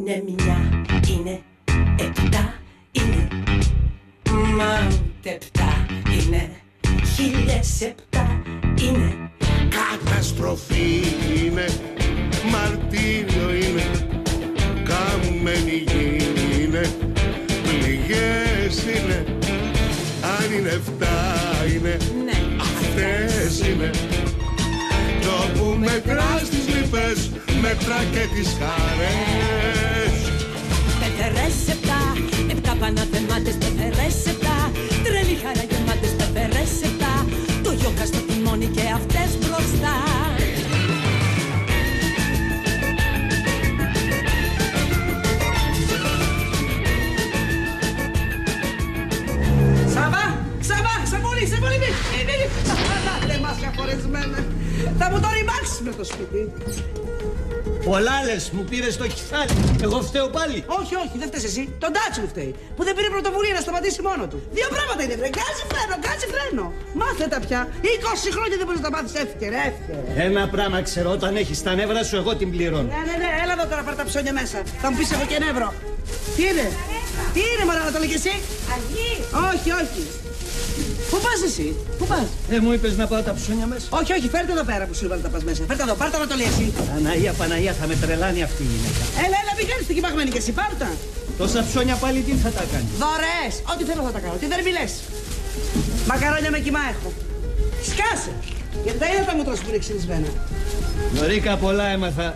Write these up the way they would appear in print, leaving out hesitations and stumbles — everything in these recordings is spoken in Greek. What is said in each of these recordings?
Είναι μια, είναι επτά, είναι μα ούτε επτά, είναι 1007, είναι καταστροφή, είναι μαρτύριο, είναι καμένη γη, είναι πληγές, είναι αν είναι 7, είναι ναι, αυτές είναι. Το που μετράς τις λύπες, μετρά και τις χαρές. Πεθερές 7, 7 παναθεμάτες, πεθερές 7, τρελή χαρά γεμάτες, πεθερές 7, το γιόκα στο τιμόνι και αυτές μπροστά. Σε πολύ μη! Μάσκα φορεσμένα. Θα μου το ρημάξεις με το σπίτι. Πολλά λες, μου πήρες το κεφάλι. Εγώ φταίω πάλι. Όχι, όχι, δεν φταίς εσύ. Τον Τάτσον φταίει. Που δεν πήρε πρωτοβουλία να σταματήσει μόνο του. Δύο πράγματα είναι, βρε. Γκάζι φρένο. Μάθε τα πια. 20 χρόνια δεν μπορείς να τα μάθεις. Εύκαιρα. Ένα πράγμα ξέρω, όταν έχεις τα νεύρα σου, εγώ την πληρώνω. Ναι, έλα εδώ τώρα, πάρ' τα ψώνια μέσα. Θα μου πεις εγώ και νεύρο. Τι είναι, μωρά, να το λέγεις εσύ. Αργή. Όχι. Πού πας εσύ, πού πας? Μου είπες να πάω τα ψώνια μέσα. Όχι, φέρτε εδώ πέρα που σου είπα να τα πας μέσα. Φέρτε εδώ, πάρτα να το λέει εσύ. Παναγία, θα με τρελάνει αυτή η γυναίκα. Έλα, μην κάνεις την κυμαγμένη και εσύ, πάρτα. Τόσα ψώνια πάλι τι θα τα κάνει? Δωρεές, ό,τι θέλω θα τα κάνω, τι δεν μιλές. Μακαρόνια με κιμά έχω. Σκάσε, γιατί τα είδα τα μούτρα σου που είναι ξυνισμένα. Νωρίκα πολλά έμαθα,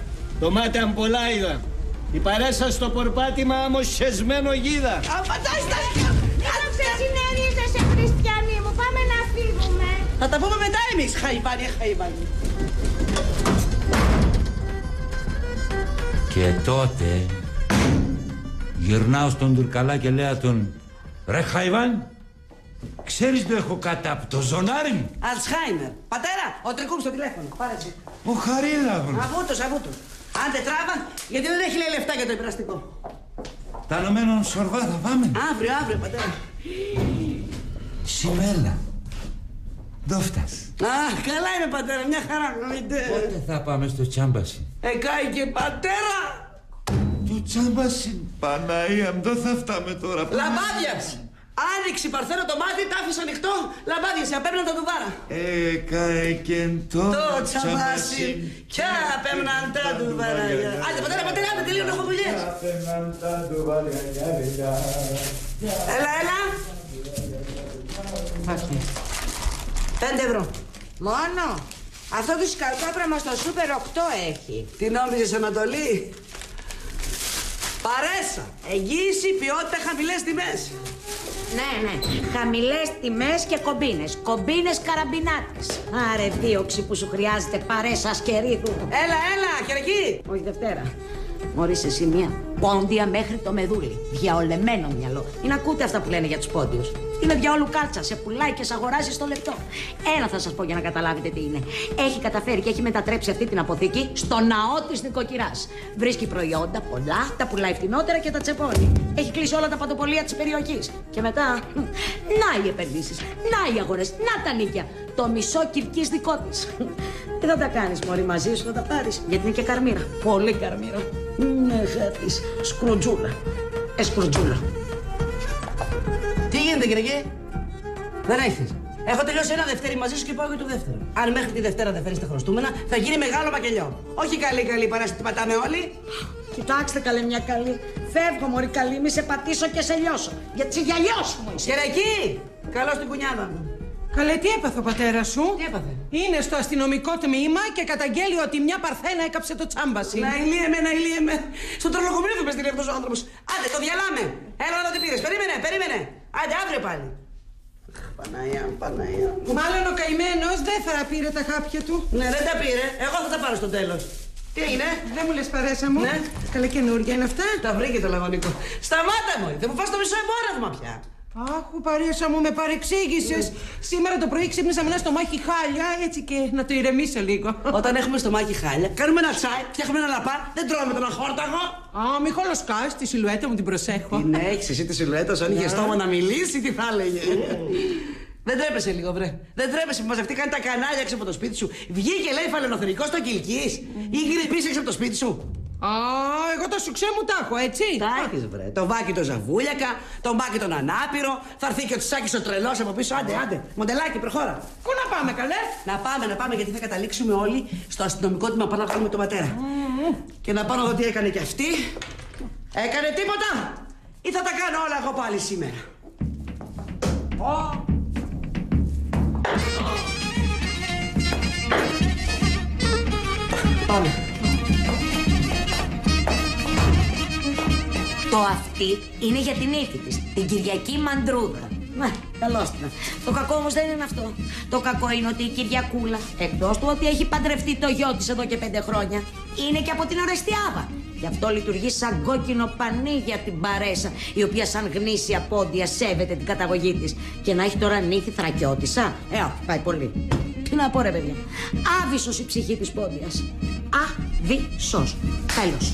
το μάτι αν πολλά είδα. Η παρέσα στο πορπάτημα άμμο σχεσμένο γίδα. Αφαντάζεις τα Συνέριζεσαι, χριστιανοί μου, πάμε να φύγουμε. Θα τα πούμε μετά εμείς, χαϊβάνι. Και τότε γυρνάω στον Τουρκαλά και λέω τον «Ρε Χαϊβάν, ξέρεις το έχω κάτω από το ζωνάρι μου». Αλτσχάιμερ. Πατέρα, ο Τρικούμ στο τηλέφωνο. Πάρε εσύ. Ο Χαρίλαβος. Αβούτος. Άντε τράβα, γιατί δεν έχει λέει λεφτά για το υπεραστικό. Τα ανωμένων σορβά θα πάμε. Αύριο, πατέρα. Σιμέλα. Δόφτας. Καλά είναι, πατέρα, μια χαρά. Πότε θα πάμε στο Τσάμπασι? Κάει και πατέρα. Το Τσάμπασι, Παναία μου, δεν θα φτάμε τώρα. Λαμπάδια. Άνοιξη, Παρθένο, το μάτι, τ' άφησε ανοιχτό. Λαμπάδια, σε απέμναν τα ντουβάρα. Καί και το Τσάμπασι, κι απέμναν τα ντουβάρα. Άντε, πατέρα, άντε, τελείω, έχω δουλειές. Απέμναν τα ντουβάρα. Έλα. 5 ευρώ. Μόνο. Αυτό το σκαλκόπραμα στο σούπερ 8 έχει. Τι νόμιζες, Ανατολή? Παρέσα, εγγύηση, ποιότητα, χαμηλές τιμές. Ναι. Χαμηλές τιμές και κομπίνες. Κομπίνες καραμπινάτες. Άρε δίωξη που σου χρειάζεται, παρέσα σκερίδου. Έλα, χερακί. Όχι Δευτέρα. Μωρίς εσύ μία πόντια μέχρι το μεδούλι. Διαολεμένο μυαλό. Μην ακούτε αυτά που λένε για τους πόντιους. Είναι διαόλου κάλτσα. Σε πουλάει και σε αγοράζει στο λεπτό. Ένα θα σας πω για να καταλάβετε τι είναι. Έχει καταφέρει και έχει μετατρέψει αυτή την αποθήκη στο ναό της νοικοκυράς. Βρίσκει προϊόντα πολλά, τα πουλάει φτηνότερα και τα τσεπώνει. Έχει κλείσει όλα τα παντοπολία της περιοχής. Και μετά, να οι επενδύσεις, να οι αγορές, να τα νίκια. Το μισό Κυρκής δικό της. Τι θα τα κάνεις, μωρή, μαζί σου θα τα πάρεις. Γιατί είναι και καρμίρα. Πολύ καρμίρα. Ναι, χάτης. Σκρουτζούλα. Σκρουτζούλα. Τι γίνεται, Κυριακή? Δεν έχεις. Έχω τελειώσει ένα Δευτέρι μαζί σου και πάω για το δεύτερο. Αν μέχρι τη Δευτέρα δεν φέρεις τα χρωστούμενα, θα γίνει μεγάλο μακελιό. Όχι καλή παράσταση, τη πατάμε όλοι. Κοιτάξτε καλέ μια καλή. Φεύγω μωρή καλή, μη σε πατήσω και σε λιώσω. Γιατί σε γυαλιώσω μου είσαι. Κυριακή! Καλώς την κουνιάδα μου. Καλέ, τι έπαθε ο πατέρα σου? Τι έπαθε? Είναι στο αστυνομικό τμήμα και καταγγέλει ότι μια Παρθένα έκαψε το Τσάμπασι. Να ηλίεμαι. Στον τρολογομείο με στείλει αυτός ο άνθρωπος. Άντε, το διαλάμε. Έλα να το πήρες. Περίμενε. Άντε, αύριο πάλι. Παναγία. Μάλλον ο καημένος δεν θα πήρε τα χάπια του. Ναι, δεν τα πήρε. Εγώ θα τα πάρω στο τέλος. Τι έγινε? Δεν μου λες παρέσα μου? Ναι. Καλέ, καινούργια είναι αυτά. Τα βρήκε το λαγωνικό. Σταμάτα μου, δεν μου φας το μισό εμπόρευμα πια. Αχ, παρέσα μου, με παρεξήγησες. Σήμερα το πρωί ξύπνησα με ένα στομάχι χάλια, έτσι και να το ηρεμήσω λίγο. Όταν έχουμε στομάχι χάλια, κάνουμε ένα τσάι, φτιάχνουμε ένα λαπά, δεν τρώμε τον αχόρταγο. Α, μη χολοσκάς, τη σιλουέτα μου την προσέχω. Τι ναι, έχεις εσύ τη σιλουέτα, αν είχε στόμα να μιλήσει, τι θα έλεγε. Δεν τρέπεσαι λίγο, βρε. Δεν τρέπεσαι που μαζευτήκαν τα κανάλια έξω από το σπίτι σου. Βγήκε, λέει, φαλαινοθερικό στο Κιλκής. Ή γυρίσει έξω από το σπίτι σου. Α, εγώ το σουξέ μου τα έχω, έτσι. Τα έχεις, βρε. Το Βάκι το Ζαβούλιακα, τον Μπάκι τον Ανάπηρο. Θα έρθει και ο Τσάκης ο τρελός από πίσω. Άντε. Μοντελάκι, προχώρα. Πού να πάμε, καλέ? Να πάμε, γιατί θα καταλήξουμε όλοι στο αστυνομικό τμήμα πάνω να βγάλουμε τον πατέρα. Και να πάω να δω τι έκανε κι αυτή. Έκανε τίποτα ή θα τα κάνω όλα εγώ πάλι σήμερα? Πάμε. Το αυτή είναι για την ύφη της, την Κυριακή Μαντρούδα. Ναι, καλώς την. Το κακό όμως δεν είναι αυτό. Το κακό είναι ότι η Κυριακούλα, εκτός του ότι έχει παντρευτεί το γιο της εδώ και 5 χρόνια, είναι και από την Ορεστιάδα. Γι' αυτό λειτουργεί σαν κόκκινο πανί για την παρέσα, η οποία σαν γνήσια πόντια σέβεται την καταγωγή της. Και να έχει τώρα νύφη θρακιώτισσα. Πάει πολύ. Τι να πω, ρε παιδιά. Άβυσσος η ψυχή της πόντιας. Άβυσσος. Τέλος.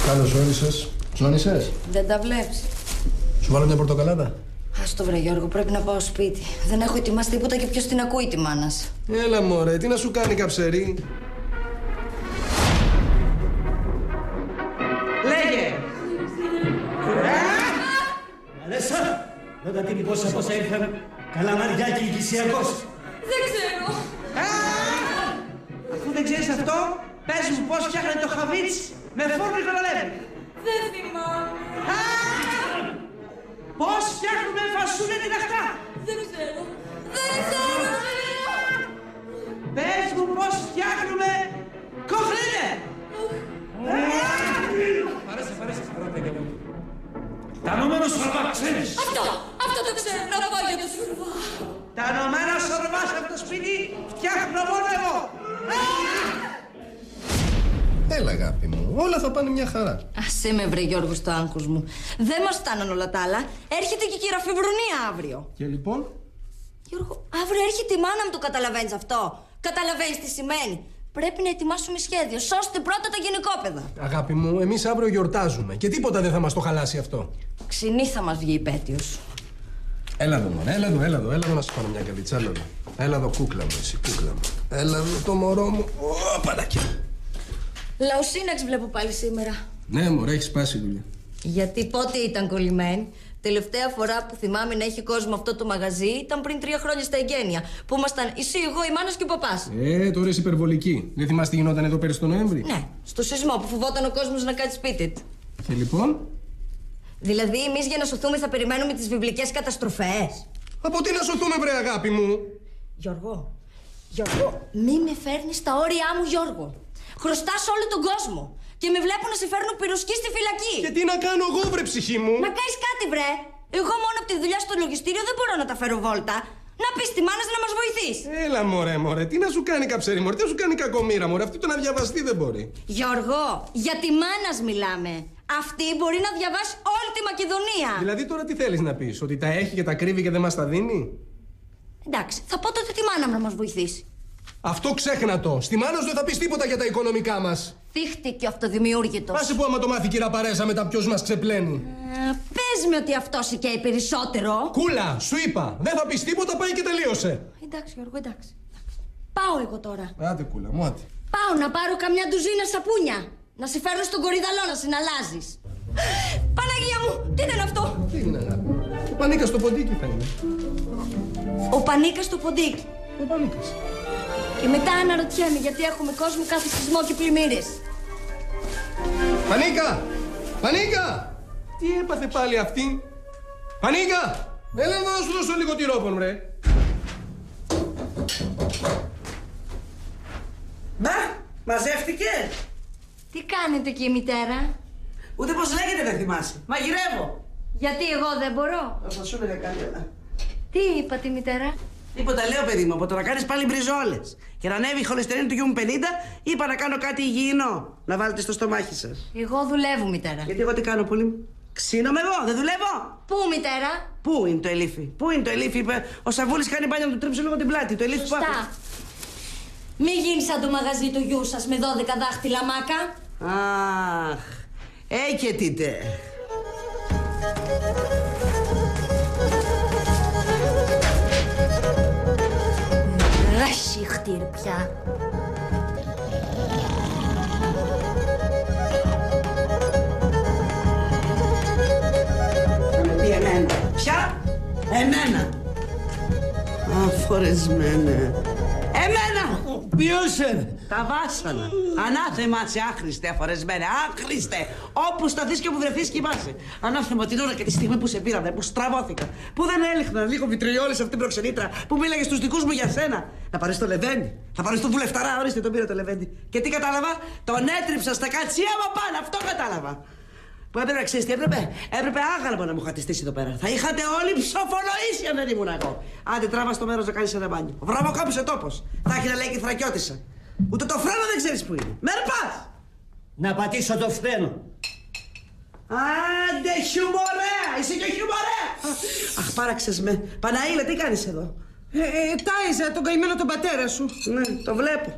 Καλώς όρισες. Ζώνησες? Δεν τα βλέπεις. Σου βάλω μια πορτοκαλάδα? Ας το βρε Γιώργο, πρέπει να πάω σπίτι. Δεν έχω ετοιμάσει τίποτα και ποιος την ακούει τη μάνας. Έλα μωρέ, τι να σου κάνει καψερή? Λέγε! Αλέσσα, ρώτα την πόσα ήρθαν. Καλαμαριάκι οικισιακός. Δεν ξέρω. Αφού δεν ξέρεις αυτό, πες μου πώς φτιάχνει το χαβίτς με φόρμα οικονομεύει. Δεν θυμάμαι. Πώς φτιάχνουμε φασούλα την αχτά. Δεν ξέρω. Δεν ξέρω. Πες μου πώς φτιάχνουμε κοχρίνε. Παρέσε, παράδειγμα μου. Τα νούμερα σορβά, ξέρεις. Αυτό το ξέρω. Να πάω για το σουρβά. Τα νομένα σορβά από το σπίτι φτιάχνω μόνο εγώ. Έλα αγάπη μου, όλα θα πάνε μια χαρά. Ας με βρε Γιώργο στο άγχος μου. Δεν μας φτάναν όλα τα άλλα. Έρχεται και η κυραφιβρουνία αύριο. Και λοιπόν? Γιώργο, αύριο έρχεται η μάνα μου, το καταλαβαίνεις αυτό? Καταλαβαίνεις τι σημαίνει? Πρέπει να ετοιμάσουμε σχέδιο. Σώστε πρώτα τα γενικόπαιδα. Αγάπη μου, εμείς αύριο γιορτάζουμε και τίποτα δεν θα μας το χαλάσει αυτό. Ξινή θα μας βγει υπέτειος. Έλα εδώ μωρέ, έλα εδώ να σου πάρω μια καλίτσα, έλα εδώ. Έλα εδώ κούκλα μου, εσύ κούκλα μου. Έλα εδώ το μωρό μου. Παλάκια. Λαοσύναξ βλέπω πάλι σήμερα. Ναι μωρέ, έχει σπάσει η δουλειά. Γιατί πότε ήταν κολλημένη? Τελευταία φορά που θυμάμαι να έχει κόσμο αυτό το μαγαζί ήταν πριν 3 χρόνια στα εγγένεια. Που ήμασταν εσύ, εγώ, η μάνας και ο παπάς. Τώρα είσαι υπερβολική. Δεν θυμάσαι τι γινόταν εδώ πέρυσι τον Νοέμβρη? Ναι, στο σεισμό που φοβόταν ο κόσμος να κάτσει σπίτι του. Και λοιπόν? Δηλαδή, εμείς για να σωθούμε θα περιμένουμε τις βιβλικές καταστροφές. Από τι να σωθούμε, βρε αγάπη μου? Γιώργο, μη με φέρνεις στα όρια μου, Γιώργο. Χρωστάς όλο τον κόσμο. Και με βλέπω να σε φέρνω πυροσκή στη φυλακή. Και τι να κάνω εγώ, βρε ψυχή μου? Να κάνεις κάτι, βρε. Εγώ μόνο από τη δουλειά στο λογιστήριο δεν μπορώ να τα φέρω βόλτα. Να πεις τη μάνα να μας βοηθήσει. Έλα, μωρέ, τι να σου κάνει καψέρι, μωρέ, τι να σου κάνει κακομοίρα, μωρέ. Αυτή το να διαβαστεί δεν μπορεί. Γιώργο, για τη μάνας μιλάμε. Αυτή μπορεί να διαβάσει όλη τη Μακεδονία. Δηλαδή τώρα τι θέλεις να πεις, ότι τα έχει και τα κρύβει και δεν μας τα δίνει? Εντάξει, θα πω τότε τη μάνα μου να μας βοηθήσει. Αυτό ξέχνα το. Στη μάνα σου δεν θα πεις τίποτα για τα οικονομικά μας. Θύχτηκε αυτοδημιούργητος. Άσε που άμα το μάθει κύρα Παρέσα μετά ποιος μας ξεπλένει. Πες με ότι αυτό σηκαίει περισσότερο. Κούλα, σου είπα. Δεν θα πεις τίποτα, πάει και τελείωσε. Εντάξει Γιώργο, εντάξει. Πάω εγώ τώρα. Άντε κούλα μου, άντε. Πάω να πάρω καμιά ντουζίνα σαπούνια. Να σε φέρω στον κορυδαλό να συναλλάζεις. Παναγία μου, τι ήταν αυτό? Τι είναι αγάπη? Ο Πανίκας στο ποντίκι θα είναι. Ο Πανίκας στο ποντίκι. Ο Πανίκας. Και μετά αναρωτιέμαι γιατί έχουμε κόσμο κάθε σεισμό και πλημμύρες. Πανίκα! Τι έπαθε πάλι αυτή? Πανίκα! Έλα εδώ να σου δώσω λίγο τυρόπον, βρε. Να, μαζεύτηκε. Τι κάνετε εκεί, μητέρα? Ούτε πώς λέγεται δεν θυμάσαι. Μαγειρεύω. Γιατί εγώ δεν μπορώ? Θα σου έλεγα κάτι, αλλά. Τι είπα τη μητέρα? Τίποτα λέω, παιδί μου, από το να κάνεις πάλι μπριζόλες και να ανέβει η χολυστερίνη του γιού μου 50, είπα να κάνω κάτι υγιεινό. Να βάλετε στο στομάχι σας. Εγώ δουλεύω, μητέρα. Γιατί εγώ τι κάνω, πολύ μου? Ξύνομαι εγώ, δεν δουλεύω. Πού, μητέρα? Πού είναι το ελίφι? Πού είναι το ελίφι? Είπε ο Σαβούλης κάνει μπάνια να του τρίψω λίγο την πλάτη. Το ελίφι που Σωστά. άφησε. Μη γίνει σαν το μαγαζί του γιού σας με 12 δάχτυλα μάκα. Αχ, και τίτε. πια. Θα με πει εμένα. Ποια? Εμένα. Αφορεσμένε. Εμένα! Ποιος είναι? Τα βάσανα. Ανάθεμα σε άχρηστε, αφορεσμένε. Άχρηστε! Όπου σταθείς και όπου βρεθείς κοιμάσαι. Ανάθεμα την ώρα και τη στιγμή που σε πήραμε, που στραβώθηκα. Που δεν έλειχνα λίγο βιτριόλες αυτή την προξενήτρα που μίλαγε στους δικούς μου για σένα. Να πάρεις το Λεβέντι. Θα πάρεις το βουλευταρά, ορίστε τον πήρε το Λεβέντι. Και τι κατάλαβα? Τον έτριψα στα κατσία μου πάνω. Αυτό κατάλαβα. Που έπρεπε να ξέρεις τι έπρεπε. Έπρεπε άγαλμα να μου είχατε στήσει εδώ πέρα. Θα είχατε όλοι ψοφολογήσει αν δεν ήμουν εγώ. Άντε τράβα στο μέρος να κάνεις ένα μπάνιο. Βρωμοκόπησε τόπος. Θα έχει να λέει και θρακιώτησα. Ούτε το φρένο δεν ξέρεις που είναι. Μερπάς! Να πατήσω το φρένο. Άντε χιουμορέα! Είσαι και χιουμορέα! Αχ, πάραξες με. Παναήλα, τι κάνεις εδώ? Τάιζα τον καημένο τον πατέρα σου. Ναι, το βλέπω.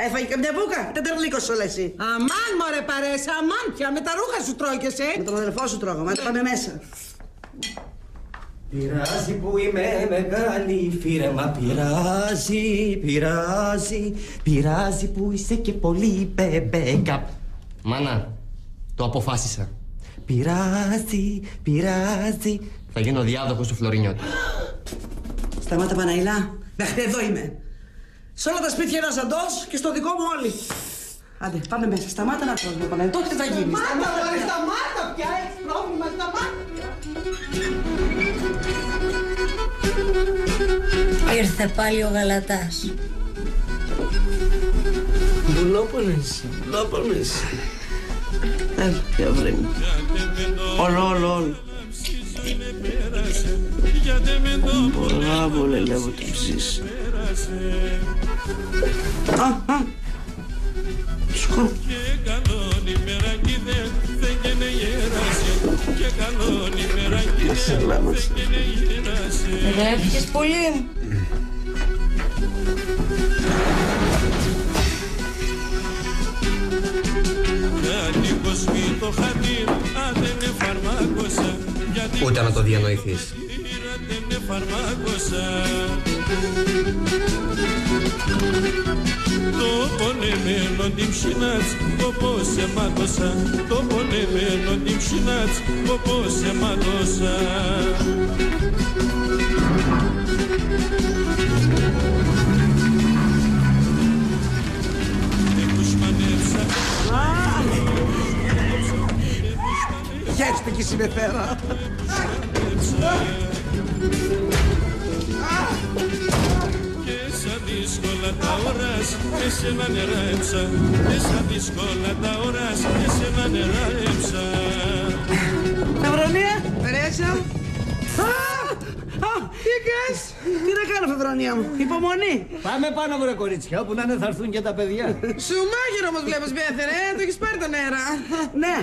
Έφαγε καμιά βούκα, δεν τερλίκος όλα εσύ. Αμάν μωρέ παρέσα, αμάν πια, με τα ρούχα σου τρώγεσαι. Με τον αδελφό σου τρώγαμε, πάμε μέσα. Πειράζει που είμαι μεγάλη φύρεμα, πειράζει, πειράζει, πειράζει που είσαι και πολύ μπεμπέκα. Μάνα, το αποφάσισα. Πειράζει, πειράζει, θα γίνω διάδοχος του Φλωρινιώτη. Σταμάτα Παναήλα, μέχρι εδώ είμαι. Σε όλα τα σπίτια ένας αντός και στο δικό μου όλοι. Άντε, πάμε μέσα. Σταμάτα να τρως με Παναήλα. Τότε τι θα γίνει. Σταμάτα, μωρέ, σταμάτα πια. Έχεις πρόβλημα, σταμάτα. Ήρθε πάλι ο Γαλατάς. Βουλόπονες, βουλόπονες. Έλα, για βρε μου. Όλο. Πολλά βολελεύω την ψήση. Σκο. Γράφηκες πολύ. Ούτε να το διανοηθείς. Το πονεμένο την ψινάτς, όπως σε μάτωσα. Το πονεμένο την ψινάτς, όπως σε μάτωσα. Γέστε κι συμπεθέρα. Και σαν δύσκολα τα ώρας, και σε ένα νερέψα. Και σαν δύσκολα τα ώρας, και σε ένα νερέψα. Φεβρονία, περέσα. Τι έκανες? Τι να κάνω, Φεβρονία μου, υπομονή. Πάμε πάνω, βρε κορίτσια, όπου να είναι θα έρθουν και τα παιδιά. Σου μάγειρο όμως βλέπω Μπέθερε, το έχεις πάρει τον αέρα. Ναι,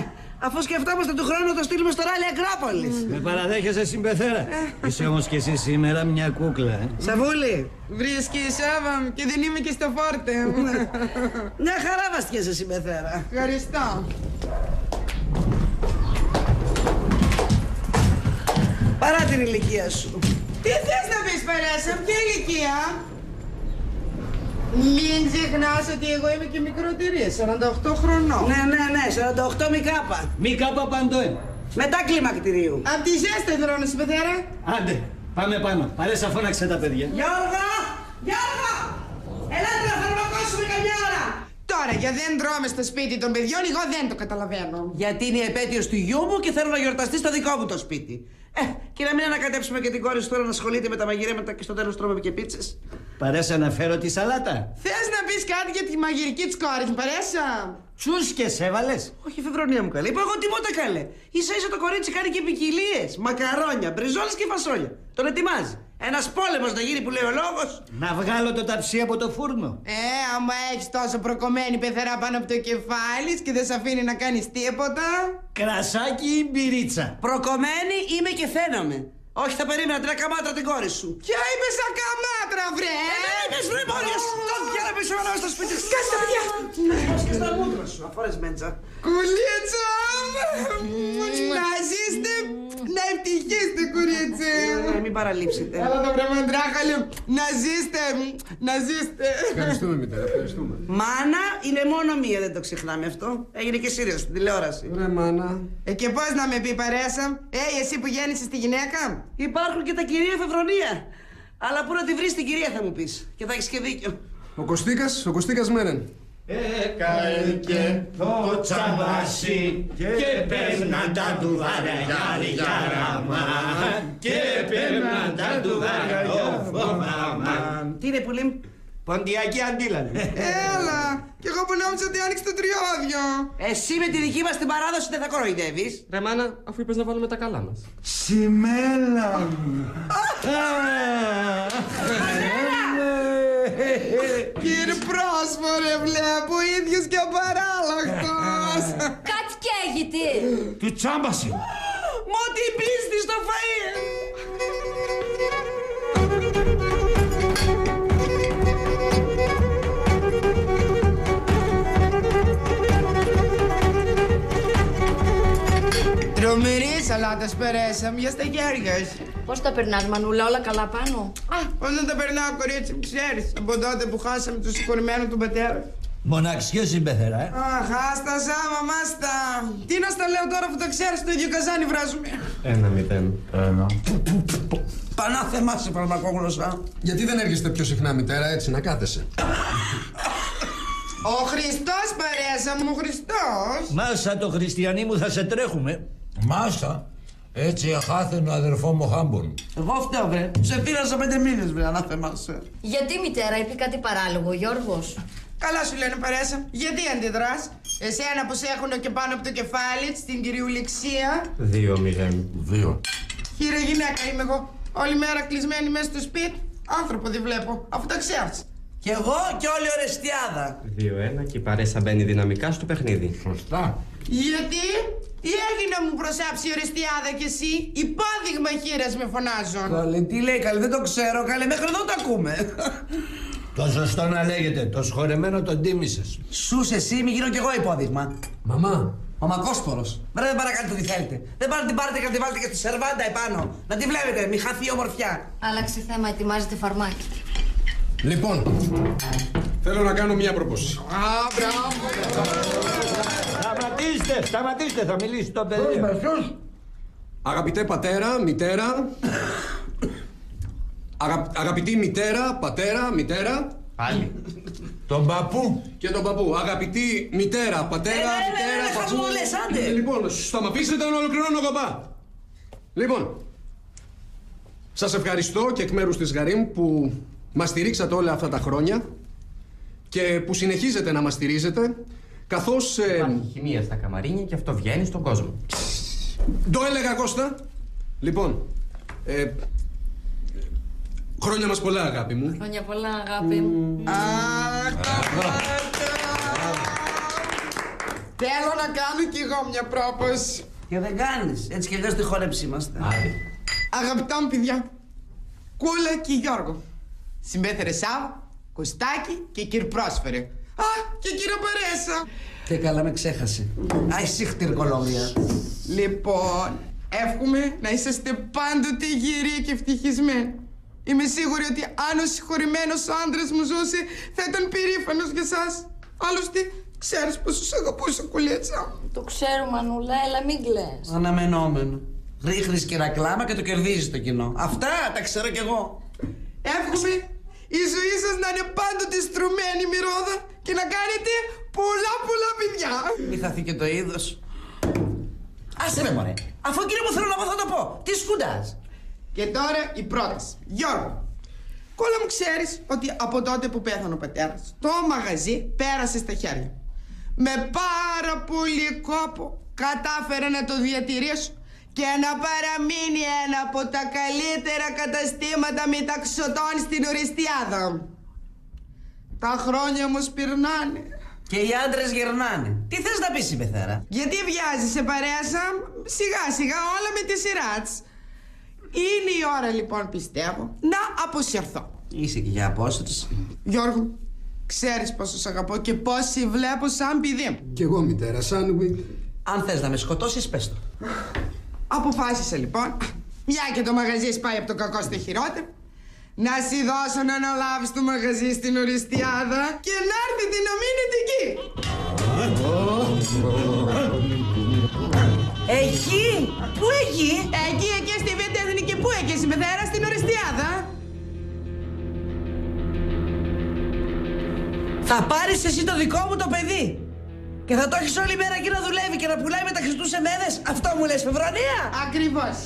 αφού σκεφτόμαστε του χρόνου το στείλουμε στο ράλι Ακρόπολης. Με παραδέχεσαι συμπεθέρα. Είσαι όμως και εσύ σήμερα μια κούκλα. Σαβούλη. Βρίσκει Σάβα και δεν είμαι και στο φόρτε. Μια χαρά βαστιέσαι συμπεθέρα. Ευχαριστώ. Παρά την ηλικία σου. Τι θες να πεις Περέσα, ποια ηλικία? Μην ξεχνάς ότι εγώ είμαι και μικρότερη, 48 χρονών. Ναι, 48 Μικάπα. Μικάπα παντών. Μετά κλιμακτηρίου. Απ' τη ζέστα δρώνεσαι, Πεθέρα. Άντε, πάμε πάνω. Παρέσα, φώναξε τα παιδιά. Γιώργο! Ελάτε να φαρμακώσουμε καμιά ώρα. Τώρα, για δεν τρώμε στο σπίτι των παιδιών, εγώ δεν το καταλαβαίνω. Γιατί είναι η επέτειος του γιού μου και θέλω να γιορταστεί στο δικό μου το σπίτι. Και να μην ανακατέψουμε και την κόρη σου τώρα να ασχολείται με τα μαγειρέματα και στο τέλος τρώμε και πίτσες. Παρέσα να φέρω τη σαλάτα. Θες να πεις κάτι για τη μαγειρική της κόρης μου, Παρέσα? Τσούσκες έβαλες. Όχι, Φεβρονία μου καλέ. Είπα εγώ τίποτα καλέ. Ίσα ίσα το κορίτσι κάνει και ποικιλίες. Μακαρόνια, μπριζόλες και φασόλια. Τον ετοιμάζει. Ένας πόλεμος να γίνει που λέει ο λόγος. Να βγάλω το ταψί από το φούρνο. Άμα έχεις τόσο προκομμένη πεθερά πάνω από το κεφάλι και δεν σε αφήνει να κάνεις τίποτα. Κρασάκι ή μπυρίτσα. Προκομμένη είμαι και φαίνομαι. Όχι, θα περίμενα την ακαμάτρα την κόρη σου. Ποια είπες ακαμάτρα, βρε! Είπες βρε μόλις! Τότε για να πεις όλα στο σπίτι σου. Κάτσε τα παιδιά! Και στα μούτρα σου, αφορές μέντσα. Κουλίτσα! Να ζήστε! Να ευτυχίστε, κορίτσι. Μην παραλείψετε. Έλα το βρε μαντράχαλε. Να ζήστε. Να ζήστε. Ευχαριστούμε, μητέρα, ευχαριστούμε. Μάνα είναι μόνο μία, δεν το ξεχνάμε αυτό. Έγινε και σύριαλ στην τηλεόραση. Ρε μάνα. Και πώς να με πει παρέσα. Εσύ που γέννησες τη γυναίκα. Υπάρχουν και τα κυρία Φεβρονία. Αλλά πού να τη βρεις την κυρία θα μου πεις. Και θα έχεις και δίκιο. Ο Κωστίκας Μένεν. Έκανε και το τσαμπάσι και παίρναν τα ντουβάρια για ραμάν και παίρναν τα ντουβάρια φοβάμαν. Τι είναι πουλί μου? Ποντιακή αντίλαλη. Έλα. Κι εγώ που νόμιζα ότι άνοιξε το τριώδιο. Εσύ με τη δική μας την παράδοση δεν θα κοροϊδεύεις. Ρε μάνα, αφού είπες να βάλουμε τα καλά μας. Σημέλα μου. Κύριε πρόσφορε βλέπω, ίδιος και απαράλλαχτος. Κάτι καίγεται. Του τσάμπασε. Μα τι πίστη στο φαΐ. Τρομερή σαλάτας περάσαμε για στα χέρια σου. Πώς τα περνάς, Μανούλα, όλα καλά πάνω? Πώς να τα περνάω, κορίτσι μου, ξέρεις. Από τότε που χάσαμε το συγχωρημένο του πατέρα. Μοναξιό συμπεθερά, Αχ, άστα, μαμά, στα. Τι να στα λέω τώρα που το ξέρεις, το ίδιο καζάνι βράζουμε. 1-0. Πανάθεμά σε φαρμακόγλωσσα. Γιατί δεν έρχεστε πιο συχνά, μητέρα, έτσι να κάθεσαι. Ο Χριστός παρέσα μου, ο Χριστός. Μάσα το χριστιανί μου θα σε τρέχουμε. Μάσα. Έτσι αχάθεν ο αδερφό μου Χάμπον. Εγώ φταίω, βρε. Σε πήρασα 5 μήνες, βρε, ανάθεμά σε. Γιατί, μητέρα, είπε κάτι παράλογο, Γιώργος? Καλά σου λένε παρέσα. Γιατί αντιδράς? Εσένα που σε έχουν και πάνω από το κεφάλι στην κυριουλεξία. 2-0. Χείρα γυναίκα είμαι εγώ. Όλη μέρα κλεισμένη μέσα στο σπίτι. Άνθρωπο δεν βλέπω, αφού τα ξέρεις. Κι εγώ και όλη η Ορεστιάδα. 2-1 και η παρέσα μπαίνει δυναμικά στο παιχνίδι. Σωστά. Γιατί? Τι έγινε μου προσάψει η Ορεστιάδα κι εσύ? Υπόδειγμα χείρας με φωνάζουν. Καλέ, τι λέει, καλέ, δεν το ξέρω, καλέ, μέχρι εδώ το ακούμε. Το σωστό να λέγεται, το σχορεμένο τον τίμησες. Σους εσύ, μη γίνω κι εγώ υπόδειγμα. Μαμά. Ο Μακόσπορος. Βρε, δεν παρακάνετε τι θέλετε. Δεν πάρετε την πάρετε και να τη βάλετε και στη σερβάντα επάνω. Να τη βλέπετε, μη χαθεί η ομορφιά. Άλλαξε θέμα, ετοιμάζεται φαρμάκι. Λοιπόν, θέλω να κάνω μια προπόση. Μπράβο. Σταματήστε, θα μιλήσει το παιδί. Αγαπητέ πατέρα, μητέρα. Αγαπητή μητέρα, πατέρα, μητέρα. Πάλι. Τον παππού. Και τον παππού. Αγαπητή μητέρα, πατέρα, μητέρα, παππού. χαμόλες, άντε. Λοιπόν, σταματήστε να ολοκληρώνω κομπά. Λοιπόν, σας ευχαριστώ και εκ μέρους της Γαρίμ που μας στηρίξατε όλα αυτά τα χρόνια και που συνεχίζετε να μας στηρίζετε, καθώς... Υπάρχει χημεία στα καμαρίνια και αυτό βγαίνει στον κόσμο. Το έλεγα, Κώστα. Λοιπόν, χρόνια μας πολλά, αγάπη μου. Χρόνια πολλά, αγάπη μου. Αχ, τα μάτια. Θέλω να κάνω κι εγώ μια πρόπωση. Και δεν κάνεις, έτσι κι αλλιώς τη χόρεψη είμαστε. Αγαπητά μου παιδιά, Κούλα και Γιώργο. Συμπέθερε Σάβα, Κωστάκη και κύριε Πρόσφερε. Α, και κύριο Παρέσα. Και καλά με ξέχασε. Αι, σύχτηρ Κολόμβια. Λοιπόν, εύχομαι να είσαστε πάντοτε γεροί και ευτυχισμένοι. Είμαι σίγουρη ότι αν ο συγχωρημένος άντρας μου ζούσε, θα ήταν περήφανος για σας. Άλλωστε, ξέρεις πόσο σ' αγαπούσα, κουλέτσα. Το ξέρω, Μανούλα, έλα μην κλαις. Αναμενόμενο. Ρίχνεις κερακλάμα και το κερδίζεις το κοινό. Αυτά τα ξέρω κι εγώ. Εύχομαι η ζωή σας να είναι πάντοτε στρωμένη με ρόδα και να κάνετε πολλά παιδιά. Μη χαθεί και το είδος. Άσε με μωρέ. Αφού κύριε μου θέλω να πω θα το πω. Τι σκουντάς. Και τώρα η πρόταση. Γιώργο, κόλλα μου ξέρεις ότι από τότε που πέθανε ο πατέρας, το μαγαζί πέρασε στα χέρια. Με πάρα πολύ κόπο κατάφερα να το διατηρήσω και να παραμείνει ένα από τα καλύτερα καταστήματα μεταξωτών στην Ορεστιάδα. Τα χρόνια όμως περνάνε. Και οι άντρες γερνάνε. Τι θες να πεις, Πεθέρα? Γιατί βιάζεσαι, παρέσα? Σιγά σιγά όλα με τη σειρά της. Είναι η ώρα λοιπόν, πιστεύω, να αποσυρθώ. Είσαι και για απόσταση. Γιώργο, ξέρεις πόσο σ' αγαπώ και πώς σε βλέπω σαν παιδί μου. Κι εγώ, μητέρα, σαν... Αν θες να με σκοτώσεις, πες το. Αποφάσισα λοιπόν, μια και το μαγαζί πάει από το κακό στο χειρότερο, να σου δώσω να αναλάβεις το μαγαζί στην Οριστιάδα και να έρθετε να μείνετε εκεί. Εκεί! Πού εκεί? Εκεί στη Β' Εθνική. Πού εκεί, στη Μεθέρα, στην Οριστιάδα. Θα πάρεις εσύ το δικό μου το παιδί και θα το έχεις όλη μέρα εκεί να δουλεύει και να πουλάει μεταξύ τους εμέδες. Αυτό μου λες, Φεβρονία? Ακριβώς.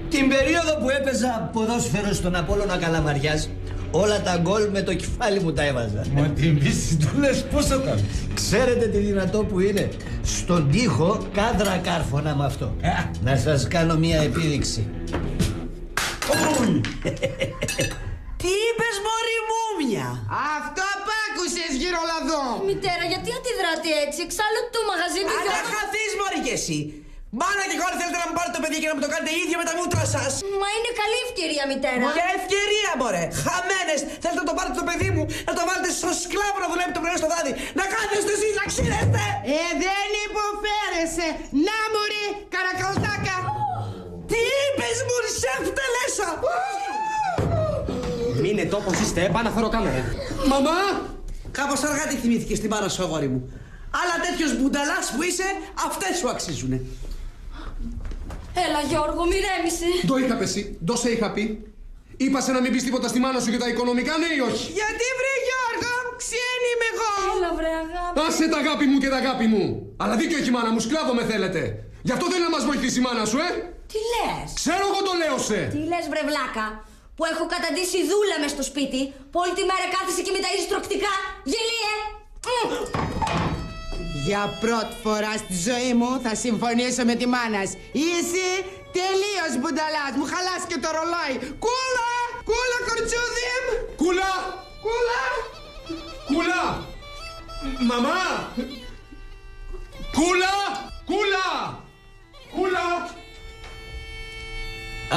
Την περίοδο που έπαιζα ποδόσφαιρο στον Απόλλωνα Καλαμαριάς, όλα τα γκολ με το κεφάλι μου τα έβαζα. Μα τι μίση το λες, πώς θα κάνεις? Ξέρετε τι δυνατό που είναι? Στον τοίχο κάδρα κάρφωνα με αυτό. Να σας κάνω μια επίδειξη. Τι είπες, μωρή μούμια? Αυτό π' γυρολαδό. Μητέρα, γιατί αντιδράτε έτσι? Εξάλλου το μαγαζί του Αν δεν χαθείς, μωρή κι εσύ. Μάνα και κόρη, θέλετε να μου πάρετε το παιδί και να μου το κάνετε ίδια με τα μούτρα σας? Μα είναι καλή ευκαιρία, μητέρα. Και ευκαιρία, μωρέ. Χαμένες. Θέλετε να το πάρετε το παιδί μου, να το βάλετε στο σκλάβο να δουλεύει το πρωί στο δάδι. Να κάνετε εσείς να ξύρεστε. Δεν υποφέρεσαι. Να, μωρή, καρακαλτάκα. Τι είπες, μωρή, σεφ τελέσα. Μείνε τόπος είστε, πάω να φέρω κάμερα. Μαμά! Κάπως αργά τη θυμήθηκες την μάνα σου, αγόρι μου. Αλλά τέτοιος μπουνταλάς που είσαι, αυτές σου αξίζουνε. Έλα, Γιώργο, μοιρέμισε. Το είχα πέσει, το σε είχα πει. Είπα σε να μην πεις τίποτα στη μάνα σου για τα οικονομικά, ναι ή όχι? Γιατί, βρε Γιώργο, ξένη είμαι εγώ. Έλα, βρε αγάπη. Άσε τα αγάπη μου και τα αγάπη μου. Αλλά δίκιο έχει η μάνα μου, σκλάβο με θέλετε. Γι' αυτό θέλει να μας βοηθήσει η μάνα σου, Τι λες? Ξέρω εγώ το λέω σε. Τι λες, βρε βλάκα? Που έχω καταντήσει δούλα μες στο σπίτι, που όλη τη μέρα κάθεσαι και με ταΐζεις τροκτικά. Γελίε! Για πρώτη φορά στη ζωή μου θα συμφωνήσω με τη μάνα. Είσαι τελείως μπουνταλάς. Μου χαλάς και το ρολόι. Κούλα! Κούλα, κορτσούδι μου! Κούλα! Κούλα! Κούλα! Μαμά! Κούλα! Κούλα! Κούλα!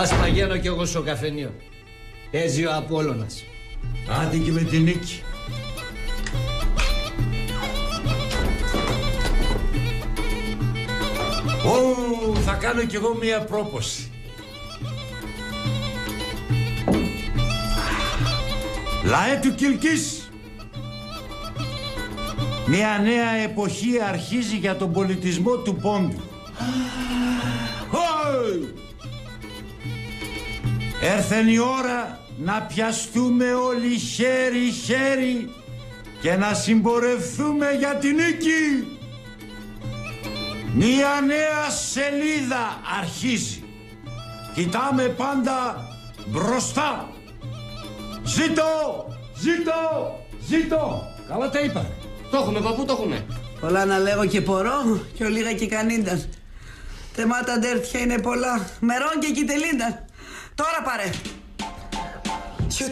Ας παγαίνω κι εγώ στο καφενείο. Παίζει ο Απόλλωνας. Άντε και με την νίκη. Θα κάνω κι εγώ μία πρόποση. Λαέ του Κιλκής. Μια νέα εποχή αρχίζει για τον πολιτισμό του πόντου. Έρθεν η ώρα να πιαστούμε όλοι χέρι-χέρι και να συμπορευθούμε για την νίκη. Μια νέα σελίδα αρχίζει. Κοιτάμε πάντα μπροστά. Ζήτω! Ζήτω! Ζήτω! Καλά τα είπα. Το έχουμε, παππού, το έχουμε. Πολλά να λέγω και πορώ και ο λίγα και κανίνταν. Τεμάτα ντέρτια είναι πολλά. Μερών και κυτελίνταν. Τώρα πάρε. Τιου.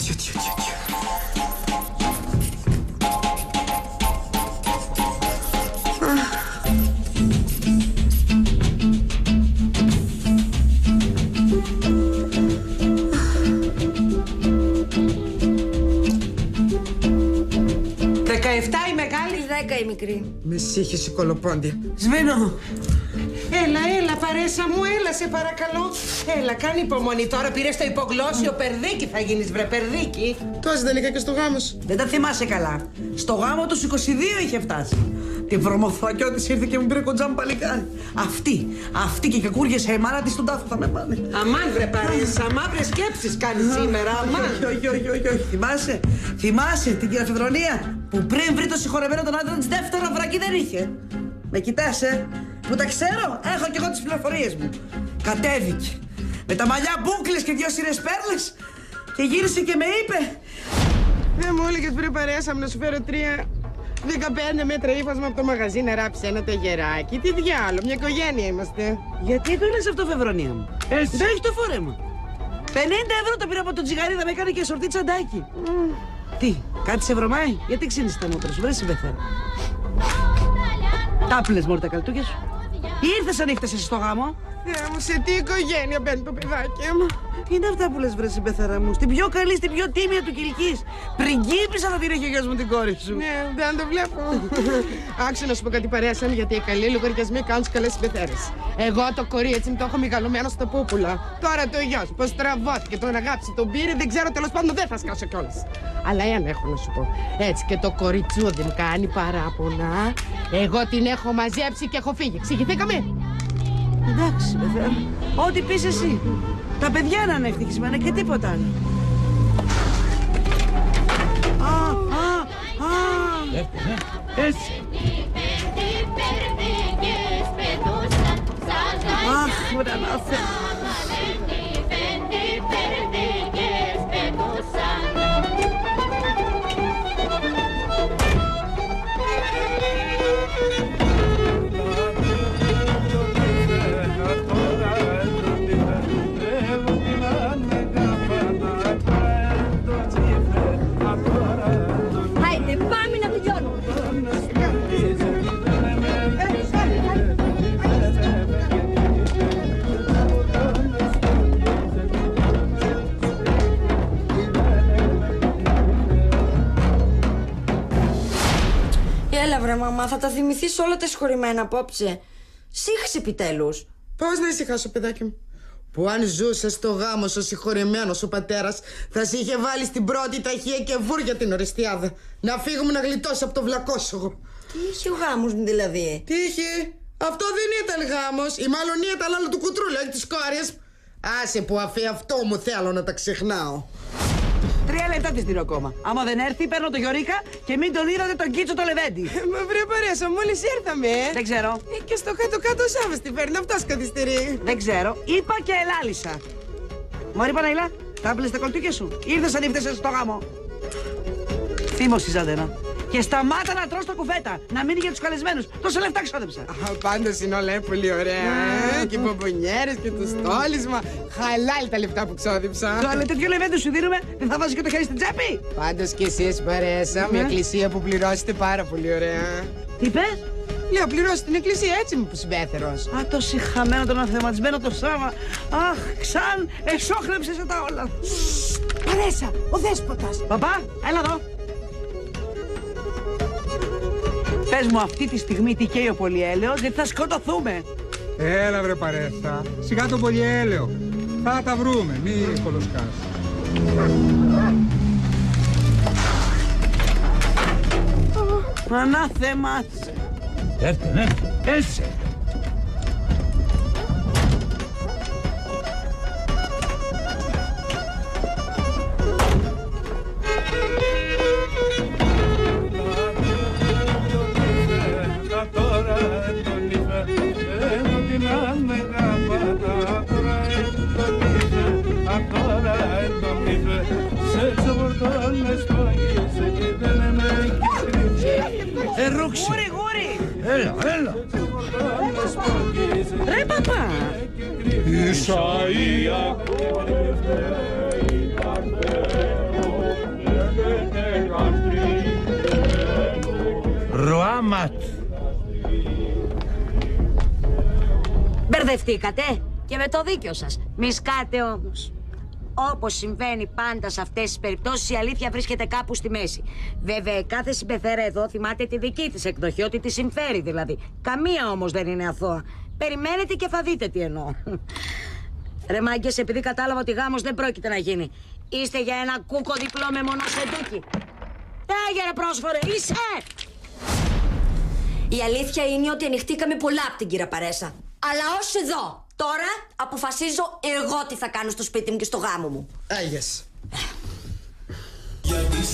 17 η μεγάλη. 10 η μικρή. Με σύγχυση κολοπόντια. Σβήνω. Έλα, παρέσα μου, έλα, σε παρακαλώ. Έλα, κάνει υπομονή. Τώρα πήρες το υπογλώσσιο, περδίκι θα γίνεις, βρε, περδίκι. Τόσο δεν είχα και στο γάμο σου. Δεν τα θυμάσαι καλά. Στο γάμο του 22 είχε φτάσει. Την βρωμοθακιώτης ήρθε και μου πήρε κοντζάμ παλικάρι. Αυτή και κακούργησε η μάνα της στον τάφο θα με πάνε. Αμάν, βρε, παρέσα, μαύρες σκέψεις κάνεις σήμερα, αμάν. Όχι. Θυμάσαι την κυρία Φεδρονία που πριν βρει το συγχωρεμένο τον άντρα της δεύτερο βρακί δεν είχε. Με κοιτάς, που τα ξέρω, έχω κι εγώ τις πληροφορίες μου. Κατέβηκε. Με τα μαλλιά μπούκλες και 2 σειρές πέρλες και γύρισε και με είπε. Δεν μου έλεγες, βρε, παρέσα μου, να σου φέρω 15 μέτρα ύφασμα από το μαγαζί να ράψει ένα τεγεράκι. Τι διάλο, μια οικογένεια είμαστε. Γιατί το λες αυτό, Φεβρονία μου? Έτσι. Δεν έχει το φόρεμα. 50 ευρώ το πήρα από τον τσιγαρίδα, με έκανε και σορτί τσαντάκι. Τι, κάτι σε βρωμάει? Γιατί ξύνεις τα μούτρα σου, βρε συμπεθέρα. Τάπλες μόλι τα καλτούκια σου. Ήρθες αν ήρθες εσύ στο γάμο. Θεέ μου, σε τι οικογένεια μπαίνει το παιδάκι μου. Είναι αυτά που λες, βρε συμπεθαρά μου. Στην πιο καλή, στην πιο τίμια του Κιλκής. Πριγκίπισσα θα την έχει ο γιος μου την κόρη σου. Ναι, δεν το βλέπω. Άκουσα να σου πω κάτι παρέασαν, γιατί οι καλοί λογαριασμοί κάνουν τις καλές συμπεθέρες. Εγώ το κορίτσι μου το έχω μεγαλωμένο στα πούπουλα. Τώρα το γιος, πως τραβώθηκε, τον αγάπησε, τον πήρε, δεν ξέρω, τέλος πάντων δεν θα σκάσω κιόλας. Αλλά ένα έχω να σου πω. Έτσι και το κοριτσούδι μου κάνει παράπονα. Εγώ την έχω μαζέψει και έχω φύγει. Ξηγηθήκαμε. Εντάξει, παιδιά. Ό,τι πεις εσύ. Τα παιδιά να είναι ευτυχισμένα και τίποτα άλλο. Έτσι. Αχ, ωραία να θέλω. Έλα βρε μαμά, θα τα θυμηθείς όλα τα συγχωρημένα απόψε. Σύγχυσε επιτέλους. Πώς να ησυχάσω, παιδάκι μου? Που αν ζούσε στο γάμο σου συγχωρεμένος ο πατέρας, θα σε είχε βάλει στην πρώτη ταχεία και βούρια την οριστιάδα. Να φύγουμε να γλιτώσει από το βλακόσογο. Τι είχε ο γάμος μου δηλαδή? Τι είχε? Αυτό δεν ήταν γάμος. Ή μάλλον ήταν άλλο του κουτρούλα, όχι της κόρης. Άσε που αφή αυτό μου θέλω να τα ξεχνάω. 3 λεπτά τη στείλω ακόμα. Άμα δεν έρθει, παίρνω το Γιωρίκα και μην τον είδατε τον Κίτσο το Λεβέντη. Μα βρε παρέσα, μόλις ήρθαμε. Δεν ξέρω. Και στο κάτω-κάτω ο Σάββας τη φέρνει, αυτός καθυστερεί. Δεν ξέρω. Είπα και ελάλησα. Μωρή Παναήλα, τα άπλες τα κολτούκια σου. Ήρθες ανήφθεσαι στο γάμο. Θύμωση, Ζαντένα. Και σταμάτα να τρως τα κουβέτα. Να μείνει για τους καλεσμένους. Τόσα λεφτά ξόδεψα. Πάντως είναι όλα πολύ ωραία. Και οι μπομπονιέρες και το στόλισμα. Χαλάλι τα λεφτά που ξόδεψα. Καλά, τέτοιο λεβέντι σου δίνουμε. Δεν θα βάζεις και το χέρι στην τσέπη. Πάντως και εσείς παρέσα. Μια εκκλησία που πληρώσετε πάρα πολύ ωραία. Τι είπες? Λέω, πληρώσετε την εκκλησία, έτσι μου που συμπέθερος. Α, το συχαμένο, τον αθεματισμένο το Σάβα. Αχ, ξαν εσόχρεψε σε τα όλα. Παρέσα, ο δέσποτας. Παπά, έλα εδώ. Πες μου αυτή τη στιγμή τι καίει ο πολυέλαιος, γιατί θα σκοτωθούμε. Έλα βρε παρέσα, σιγά το πολυέλαιο. Θα τα βρούμε, μη κολοσκάς. Ανάθεμα. Έρθε. Έτσι. Γούρι, γούρι. Έλα. Ρε παπά. Ισαΐα. Ροάματ. Μπερδευτήκατε και με το δίκιο σας. Μη σκάτε όμως. Όπως συμβαίνει πάντα σε αυτές τις περιπτώσεις, η αλήθεια βρίσκεται κάπου στη μέση. Βέβαια, κάθε συμπεθέρα εδώ θυμάται τη δική της εκδοχή, ότι τη συμφέρει δηλαδή. Καμία όμως δεν είναι αθώα. Περιμένετε και θα δείτε τι εννοώ. Ρε μάγκες, επειδή κατάλαβα ότι γάμος δεν πρόκειται να γίνει, είστε για ένα κούκο διπλό με μονοσεντούκι. Τάγερε πρόσφορε, είσαι! Η αλήθεια είναι ότι ανοιχτήκαμε πολλά από την κύρα Παρέσα. Αλλά ως εδώ. Τώρα αποφασίζω εγώ τι θα κάνω στο σπίτι μου και στο γάμο μου. Άγιες.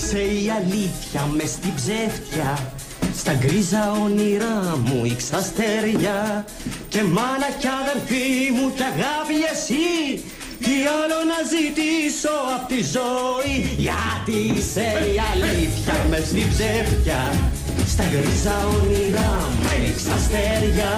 Σε η αλήθεια μες στην ψεύτια, στα γκρίζα όνειρά μου η ξαστέρια. Και μάνα κι αδερφή μου κι αγάπη εσύ, τι άλλο να ζητήσω απ' τη ζωή. Γιατί είσαι η αλήθεια μες στην ψεύτια, στα γκρίζα όνειρά μου η ξαστέρια.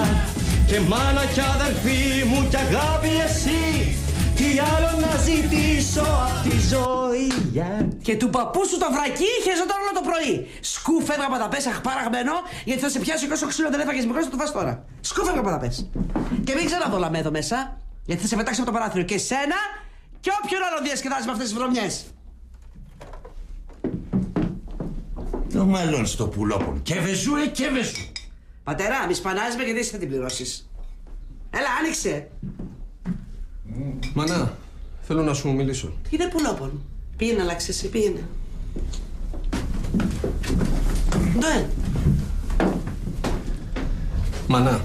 Και μάνα κι αδερφή μου κι αγάπη εσύ, τι άλλο να ζητήσω απ' τη ζωή. Φιλιά. Και του παππού σου το βρακί χεζόταν όλο το πρωί. Σκού φεύγα από τα πες, αχ παραγμένο, γιατί θα σε πιάσει όσο ξύλο δεν έφαγες μικρός, θα το φας τώρα. Σκού φεύγα από τα πες. Και μην ξαναδόλαμε εδώ μέσα, γιατί θα σε πετάξω από το παράθυρο και σένα και όποιον άλλο διασκεδάζει με αυτές τις βρωμιές. Το μάλλον στο πουλόπον. Και βεζού, και βεζού. Πατέρα, μη σπανάζουμε γιατί εσύ θα την πληρώσεις. Έλα, άνοιξε. Μανά, θέλω να σου μιλήσω. Είναι πουλόπον. Πήγαινε, αλλάξει εσύ, πήγαινε. Ναι. Μανά,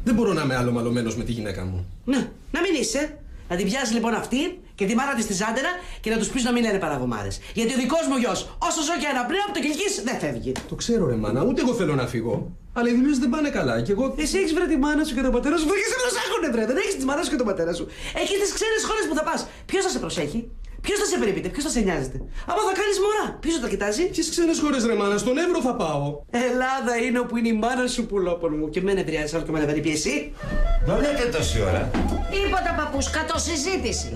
δεν μπορώ να είμαι άλλο μαλωμένος με τη γυναίκα μου. Ναι, να μην είσαι. Να την πιάσει λοιπόν αυτή και τη μάνα τη στη Ζάντερα και να του πει να μην είναι παραγωμάρες. Γιατί ο δικός μου γιος, όσο ζω και αναπνέω από το Κιλκής, δεν φεύγει. Το ξέρω, ρε μάνα, ούτε εγώ θέλω να φύγω. Αλλά οι δουλειές δεν πάνε καλά και εγώ. Εσύ έχεις βρε τη μάνα σου και τον πατέρα σου. Βρήκε σε προσέχουνε, βρε. Δεν έχεις τη μάνα σου και τον πατέρα σου. Έχεις τις ξένες χώρες που θα πας. Ποιος θα σε προσέχει, ποιος θα σε περιποιείται, ποιος θα σε νοιάζεται. Άμα θα κάνεις μωρά, ποιος θα τα κοιτάζει. Ποιες ξένες χώρες, ρε μάνα, στον Εύρο θα πάω. Ελλάδα είναι όπου είναι η μάνα σου, πουλόπον μου. Και με νευριάζει, άλλο και με ανεβαίνει πίεση. Το λέτε τόση ώρα. Τίποτα, παππούσκα, το συζήτηση.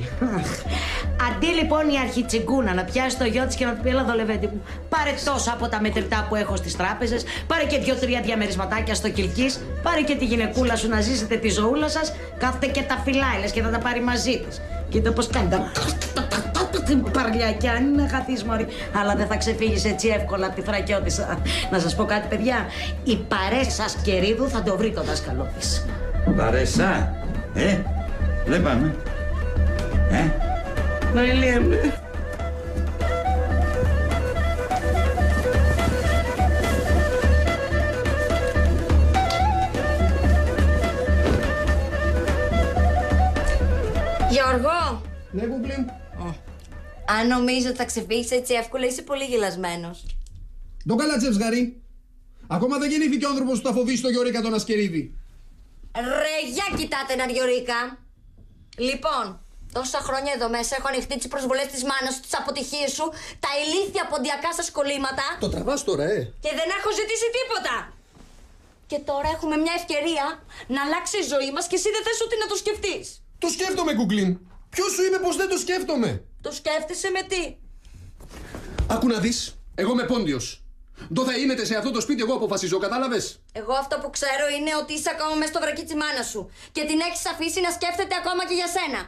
Αντί λοιπόν η αρχιτσιγκούνα να πιάσει το γιο της και να του πει: έλα εδώ, λεβέντη μου, πάρε τόσα από τα μετρητά που έχω στις τράπεζες, πάρε και 2-3 διαμερισματάκια στο Κιλκής, πάρε και τη γυναικούλα σου να ζήσετε τη ζωούλα σας, κάθετε και τα φυλάει, λες και θα τα πάρει μαζί της. Κοίτα πώς κάνει την παρλιακιά, αν είναι χαθείς μωρή. Αλλά δεν θα ξεφύγεις έτσι εύκολα από τη Θρακιώτισσα. Να σας πω κάτι, παιδιά, η παρέσα Σκερίδου θα το βρει το δάσκαλό της. Παρέσα, δεν πάμε. Να λέμε. Γιώργο! Ναι, Κουκλίν. Αν νομίζω ότι θα ξεφύγεις έτσι εύκολα, είσαι πολύ γελασμένος. Το καλά, Τσευσγαρή. Ακόμα δεν γεννήθηκε ο άνθρωπος που θα φοβήσει το Γιωρίκα τον Ασκερίδη. Ρε, για κοιτάτε ένα Γιωρίκα. Λοιπόν, τόσα χρόνια εδώ μέσα έχω ανοιχτεί τις προσβολές της μάνας σου, τις αποτυχίες σου, τα ηλίθια ποντιακά σας κολλήματα. Το τραβάς τώρα, Και δεν έχω ζητήσει τίποτα. Και τώρα έχουμε μια ευκαιρία να αλλάξει η ζωή μας και εσύ δεν θες ούτε να το σκεφτείς. Το σκέφτομαι, Κουκλίν. Ποιος σου είπε πως δεν το σκέφτομαι? Το σκέφτεσαι με τι? Άκου να δεις. Εγώ είμαι πόντιος. Ντο θαείνετε σε αυτό το σπίτι, εγώ αποφασίζω, κατάλαβες? Εγώ αυτό που ξέρω είναι ότι είσαι ακόμα μέσα στο βρακί της μάνας σου και την έχεις αφήσει να σκέφτεται ακόμα και για σένα.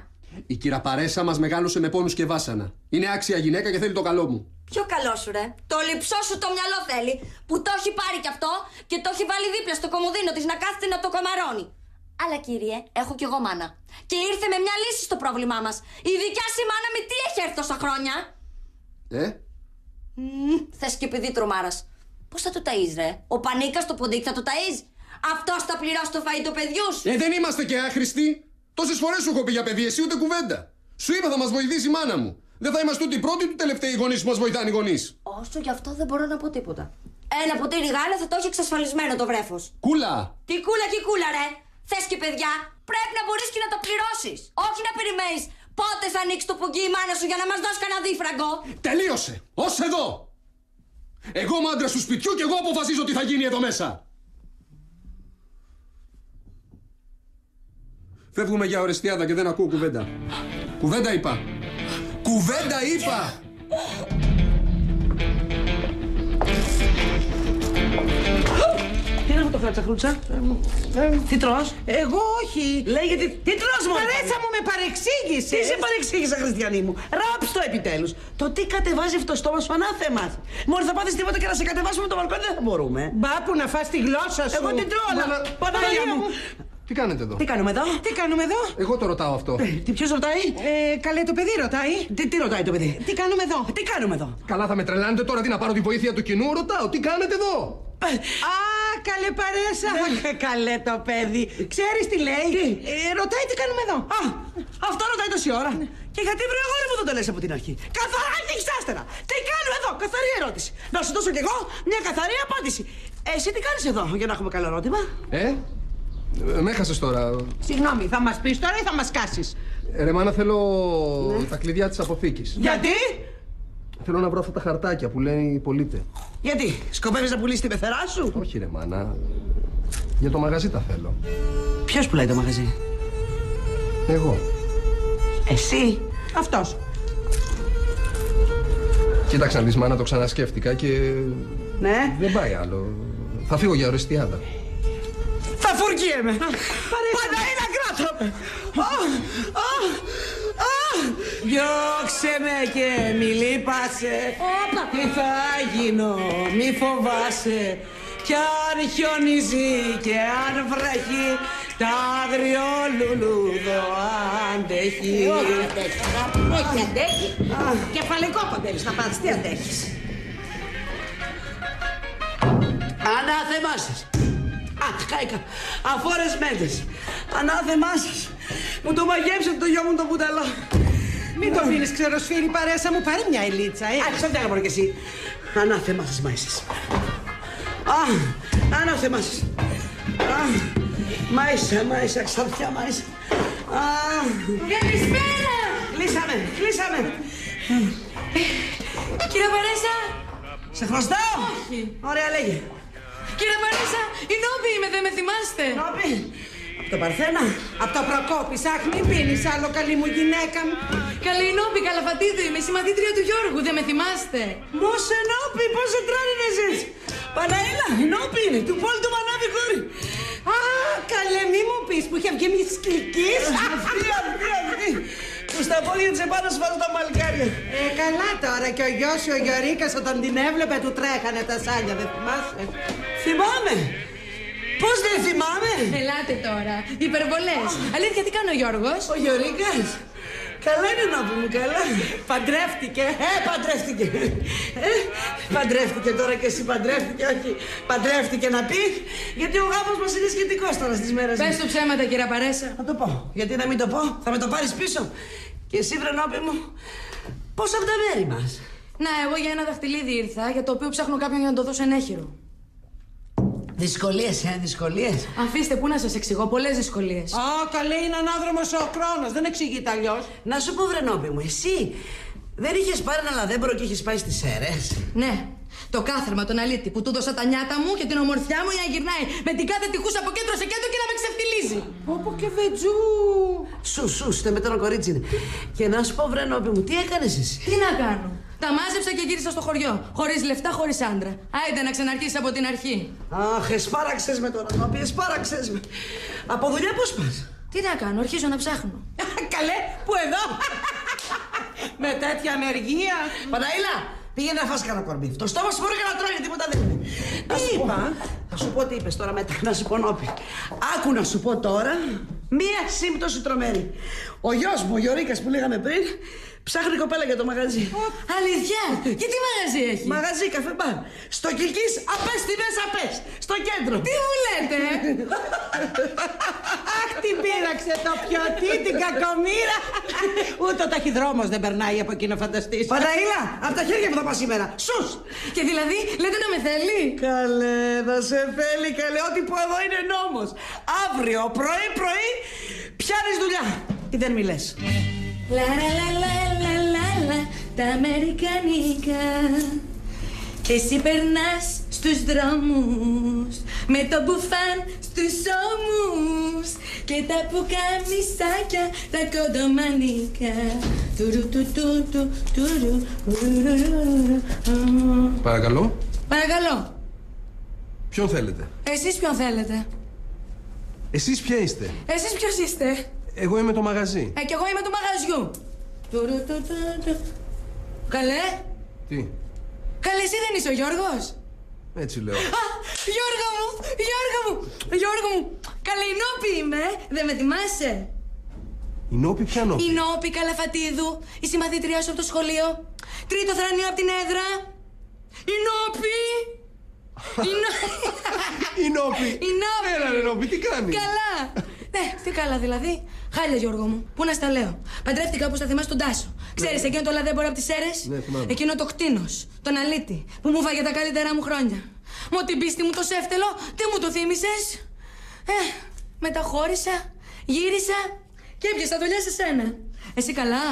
Η κύρα Παρέσα μας μεγάλωσε με πόνους και βάσανα. Είναι άξια γυναίκα και θέλει το καλό μου. Ποιο καλό σου, ρε? Το λυψό σου το μυαλό θέλει, που το έχει πάρει κι αυτό και το έχει βάλει δίπλα στο κομμωδίνο της να κάθεται να το καμαρώνει. Αλλά κύριε, έχω κι εγώ μάνα. Και ήρθε με μια λύση στο πρόβλημά μας. Η δικιά σου μάνα με τι έχει έρθει τόσα χρόνια? Θες και παιδί τρομάρας. Πώς θα το ταΐς, ρε? Ο Πανίκας το ποντίκ θα το ταΐς? Αυτός θα πληρώσει το φαΐ του παιδιού σου? Δεν είμαστε και άχρηστοι. Τόσες φορές σου έχω πει για παιδί, εσύ ούτε κουβέντα. Σου είπα θα μας βοηθήσει η μάνα μου. Δεν θα είμαστε ούτε οι πρώτοι ούτε οι τελευταίοι γονείς που μας βοηθάνε οι γονείς. Όσο γι' αυτό δεν μπορώ να πω τίποτα. Ένα ποτήρι γάλα θα το έχει εξασφαλισμένο το βρέφος. Κούλα! Τι κούλα και κούλα, ρε! Θες και παιδιά, πρέπει να μπορείς και να το πληρώσεις. Όχι να περιμένεις πότε θα ανοίξει το πουγγί η μάνα σου για να μας δώσει κανένα δίφραγκο. Τελείωσε! Ως εδώ! Εγώ είμαι άντρας του σπιτιού και εγώ αποφασίζω τι θα γίνει εδώ μέσα. Φεύγουμε για ορεστιάδα και δεν ακούω κουβέντα. Κουβέντα είπα. Κουβέντα είπα! Τι είναι αυτό το φρατσαχρούτσα? Τι τρως? Εγώ όχι. Λέγεται. Τι τρως, μωρέ? Παρέσα μου με παρεξήγησε. Τι σε παρεξήγησα, Χριστιανή μου? Ράψ' το επιτέλους. Το τι κατεβάζει αυτό το στόμα σου ανάθεμα. Μόλις θα πάθεις τίποτα και να σε κατεβάσουμε το μπαλκόνι δεν θα μπορούμε. Μπάπου να φας τη γλώσσα σου. Εγώ την τρώω, αλλά. Παναγία μου. Τι κάνετε εδώ? Τι κάνουμε εδώ? Τι κάνουμε εδώ? Εγώ το ρωτάω αυτό. Ποιος ρωτάει? Καλέ, το παιδί ρωτάει. Τι ρωτάει το παιδί? Τι κάνουμε εδώ? Τι κάνουμε εδώ? Καλά, θα με τρελάνετε τώρα, τι να πάρω τη βοήθεια του κοινού? Ρωτάω, τι κάνετε εδώ? Α, καλέ Παρέσα. Καλέ το παιδί. Ξέρεις τι λέει? Ρωτάει τι κάνουμε εδώ. Α, αυτό ρωτάει τόση ώρα. Και γιατί βρε αγόρι μου δεν το λες από την αρχή? Καθαρά και εξάστερα. Τι κάνουμε εδώ? Καθαρή ερώτηση. Να σου δώσω κι εγώ μια καθαρή απάντηση. Εσύ τι κάνεις εδώ, για να έχουμε καλό ερώτημα? Με έχασες τώρα. Συγγνώμη, θα μας πεις τώρα ή θα μας κάσεις? Ρε μάνα, θέλω τα κλειδιά της αποθήκης. Γιατί? Θέλω να βρω αυτά τα χαρτάκια που λένε πωλείται. Γιατί? Σκοπεύεις να πουλήσεις την πεθερά σου? Όχι ρε μάνα. Για το μαγαζί τα θέλω. Ποιος πουλάει το μαγαζί? Εγώ. Εσύ? Αυτός. Κοίταξε να δεις, μάνα, το ξανασκέφτηκα και... Ναι. Δεν πάει άλλο. Θα φύγω για Ορεστιάδα. Θα φουργίεμαι. Παναήνα, κράτω με. Διώξε με και μη λείπασαι. Τι θα γίνω, μη φοβάσαι. Κι αν χιονίζει και αν βρέχει, τ' άγριο λουλούδο αντέχει. Όχι, αντέχει. Κεφαλικό παντέλης, να πας, τι αντέχεις. Ανάθεμά σας. Χάικα. Αφόρες μέτες. Ανάθεμά σας. Μου το μαγέψετε το γιο μου το πουταλό. Μην το πίνεις ξεροσφύρι, παρέσα μου, πάρε μια ελίτσα, Άρχισα δεν έκανα κι εσύ. Ανάθεμά σας, Μάησες. Ανάθεμά σας. Μάισα, ξαφτιά Μάισα. Καλησπέρα! Κλείσαμε. Κύριε Παρέσα! Σε χρωστάω! Όχι. Ωραία, λέγε. Κύριε Παρέσα, η Νόπη είμαι, δεν με θυμάστε. Νόπη, από το Παρθένα. Από το Προκόπη, αχ, μην πίνεις άλλο, καλή μου γυναίκα μου. Καλή η Νόπη, Καλαφατίδου είμαι, η συμμαθήτρια του Γιώργου, δεν με θυμάστε. Μόσε Νόπη, πώς σε τρώνες εσύ. Παναήλα, η Νόπη είναι, του πόλου του Μανάβη κόρη. Καλέ, μη μου πεις που είχε βγει μια σκλικής. Αυτή. Που στα πόδια της επάνω σφάζω τα μαλκάρια. Καλά τώρα, και ο γιος σου ο Γιωρίκας όταν την έβλεπε του τρέχανε τα σάλια, δεν θυμάσαι. Θυμάμαι. Πώς δεν θυμάμαι. Ελάτε τώρα, υπερβολές. Αλήθεια, τι κάνει ο Γιώργος? Ο Γιωρίκας. Καλά είναι να πούμε, καλά. Παντρεύτηκε. Παντρεύτηκε τώρα και εσύ παντρεύτηκε, όχι. Παντρεύτηκε να πει, γιατί ο γάμος μας είναι σχετικός τώρα στις μέρες. Πες του ψέματα, κύριε Παρέσα. Θα το πω. Γιατί να μην το πω, θα με το πάρεις πίσω. Και εσύ, Βρενόπη μου, πώς από τα μέρη μας. Να, εγώ για ένα δαχτυλίδι ήρθα, για το οποίο ψάχνω κάποιον για να το δώσω ενέχειρο. Δυσκολίες. Αφήστε, πού να σας εξηγώ, πολλές δυσκολίες. Καλέ, είναι ανάδρομος ο χρόνος, δεν εξηγείται αλλιώς. Να σου πω, Βρενόπη μου, εσύ δεν είχες πάρει ένα λαδέμπρο και είχες πάει στις Σέρρες. Ναι, το κάθερμα, τον αλήτη που του δώσα τα νιάτα μου και την ομορφιά μου για να γυρνάει με την κάθε τυχούσα από κέντρο σε κέντρο και να με ξεφτιλίζει. Όπω και βετζού. Σου, με τον κορίτσι είναι. Και να σου πω, Βρενόπη μου, τι έκανες εσύ. Τι να κάνω. Τα μάζεψα και γύρισα στο χωριό. Χωρίς λεφτά, χωρίς άντρα. Άιντε να ξαναρχίσεις από την αρχή. Αχ, εσπάραξες με τώρα, Νόπη, εσπάραξες με. Από δουλειά πώς πας. Τι να κάνω, αρχίζω να ψάχνω. Καλέ, που εδώ. Με τέτοια ανεργία. Παναήλα, πήγαινε να φας κανένα κορμί. Το στόμα σου μπορεί και να τρώγει, τίποτα δεν είναι. Τι είπα. Θα σου πω τι είπες τώρα μετά, να σου πω, Νόπη. Άκου να σου πω τώρα μία σύμπτωση τρομερή. Ο γιος μου, ο Γιωρίκας που λέγαμε πριν, ψάχνει κοπέλα για το μαγαζί. Αλήθεια! Και τι μαγαζί έχει? Μαγαζί, καφέ μπαρ. Στο Κιλκής, απές τιμές, απές. Στο κέντρο. Τι μου λέτε? Αχ, την πείραξε το πιωτή, την κακομοίρα. Ούτε ο ταχυδρόμος δεν περνάει από εκείνο, φανταστείς. Παναήλα, από τα χέρια μου θα πας σήμερα. Σους! Και δηλαδή, λέτε να με θέλει? Καλέ, θα σε θέλει, καλέ. Ό,τι πω εδώ είναι νόμος. Αύριο, πρωί, πιάνεις δουλειά. Ή δεν μιλές. Λα λα λα λα λα λα, τα αμερικανικά. Και εσύ περνάς στους δρόμους με το μπουφάν στους ώμους και τα πουκαμισάκια τα κοντομανικά. Παρακαλώ. Παρακαλώ. Ποιον θέλετε. Εσείς ποιον θέλετε. Εσείς ποια είστε. Εσείς ποιος είστε. Εγώ είμαι το μαγαζί. Κι εγώ είμαι του μαγαζιού. Καλέ. Τι. Καλέ, εσύ δεν είσαι ο Γιώργος. Έτσι λέω. Γιώργο μου. Καλέ, η Νόπη είμαι. Δεν με θυμάσαι. Η Νόπη, ποια Νόπη. Η Νόπη Καλαφατίδου, η συμμαθήτριά σου από το σχολείο. Τρίτο θρανείο από την έδρα. Η Νόπη. Η Νόπη. Έλα ρε Νόπη, τι κάνεις. Καλά. Ναι, τι καλά δηλαδή. Χάλια, Γιώργο μου. Πού να στα λέω. Παντρεύτηκα, όπως θα θυμάσαι, τον Τάσο. Ξέρεις εκείνο το λαδέμπορο από τις Σέρρες. Ναι, θυμάμαι. Εκείνο το κτίνος, τον αλήτη, που μου φάγε τα καλύτερά μου χρόνια. Μου την πίστη μου το σέφτελο, τι μου το θύμισες. Μεταχώρησα, γύρισα και έπιασα δουλειά σε σένα. Εσύ καλά.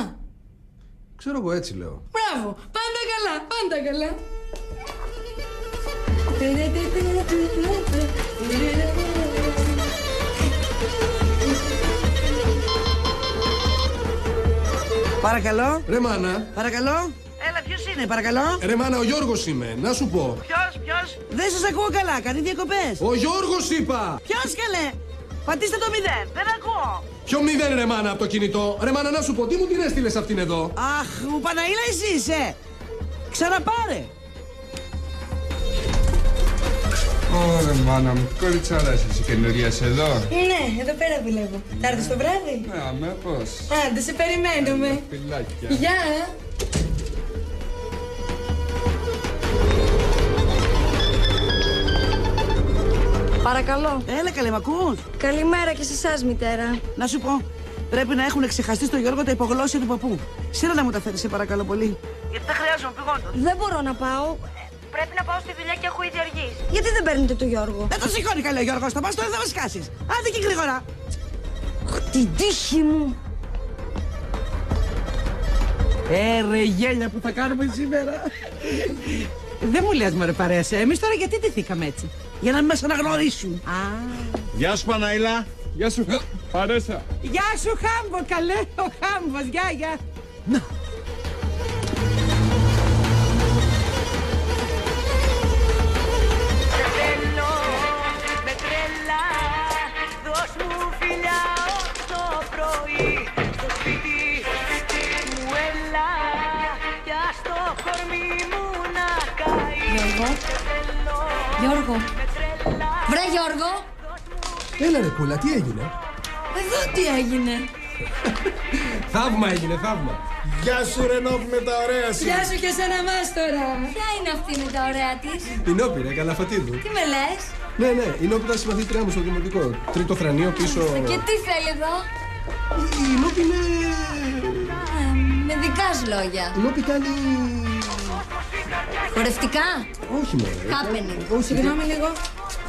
Ξέρω εγώ, έτσι λέω. Μπράβο, πάντα καλά, πάντα καλά. Παρακαλώ. Ρε μάνα. Παρακαλώ. Έλα, ποιος είναι, παρακαλώ? Ρε μάνα, ο Γιώργος είμαι, να σου πω. Ποιος? Δεν σας ακούω καλά, κάνει διακοπές. Ο Γιώργος είπα! Ποιος καλέ? Πατήστε το 0, δεν ακούω. Ποιο 0 ρε μάνα από το κινητό? Ρε μάνα, να σου πω, τι μου την έστειλες αυτήν εδώ? Αχ, μου Παναήλα εσύ είσαι. Ξαναπάρε. Ωρε μάνα μου, κοριτσάρα είσαι καινούριας εδώ. Ναι, εδώ πέρα δουλεύω. Θα έρθεις το βράδυ? Ναι, πώς. Άντε, σε περιμένουμε. Φιλάκια. Γεια. Παρακαλώ. Έλα καλέ, μ' ακούς? Καλημέρα και σε εσάς, μητέρα. Να σου πω, πρέπει να έχουν ξεχαστεί στο Γιώργο τα υπογλώσσια του παππού. Σύρω να μου τα φέρεις, σε παρακαλώ πολύ. Γιατί δεν χρειάζομαι πηγόντως. Δεν μπορώ να πάω. Πρέπει να πάω στη δουλειά και έχω ήδη αργήσει. Γιατί δεν παίρνετε το Γιώργο? Δεν το σηκώνει καλέ ο Γιώργος, θα πας τώρα θα μας σκάσεις. Άντε και γρήγορα. Την τύχη μου. Ρε γέλια που θα κάνουμε σήμερα. Δεν μου λες μωρέ παρέσα, εμείς τώρα γιατί ντυθήκαμε έτσι? Για να μην μας αναγνωρίσουν. Γεια σου Παναήλα. Γεια σου παρέσα. Γεια σου Χάμπο, καλέ ο Χάμπος, γεια. Να. Με τρέλα, δώσ' μου φιλιά το πρωί. Στο σπίτι μου έλα, κι ας το κορμί μου να καεί. Γιώργο. Βρε Γιώργο. Έλα ρε κούλα, τι έγινε? Εδώ τι έγινε? Θαύμα έγινε, θαύμα. Γεια σου Ρενόπη με τα ωραία σου. Γεια σου και σένα μας τώρα. Ποια είναι αυτή με τα ωραία της? Η Νόπη ρε, Καλαφατίδου. Τι με λες? Ναι, η Νόπη ήταν συμμαθήτριά μου στο δημοτικό. Τρίτο θρανείο πίσω. Και τι θέλει εδώ? Η Νόπη είναι... Με δικά σου λόγια. Η Νόπη κάνει... Χορευτικά? Όχι μωρέ. Happening. Συγγνώμη λίγο.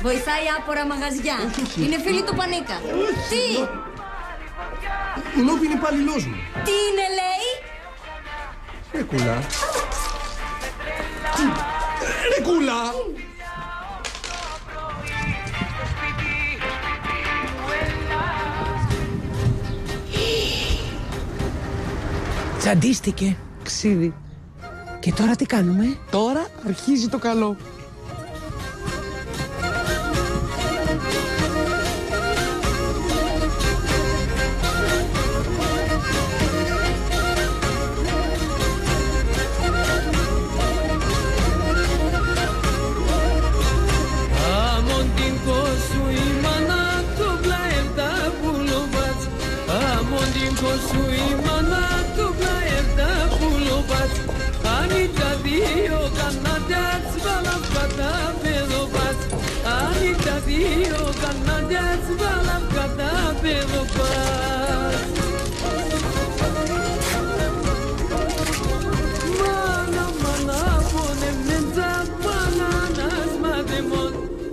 Βοηθάει άπορα μαγαζιά. Είναι φίλη του Πανίκα. Τι? Η Νόπη είναι υπαλληλός μου. Τι είναι λέει? Ρε κούλα. Ρε κούλα. Τσαντίστηκε, ξύδι. Και τώρα τι κάνουμε? Τώρα αρχίζει το καλό.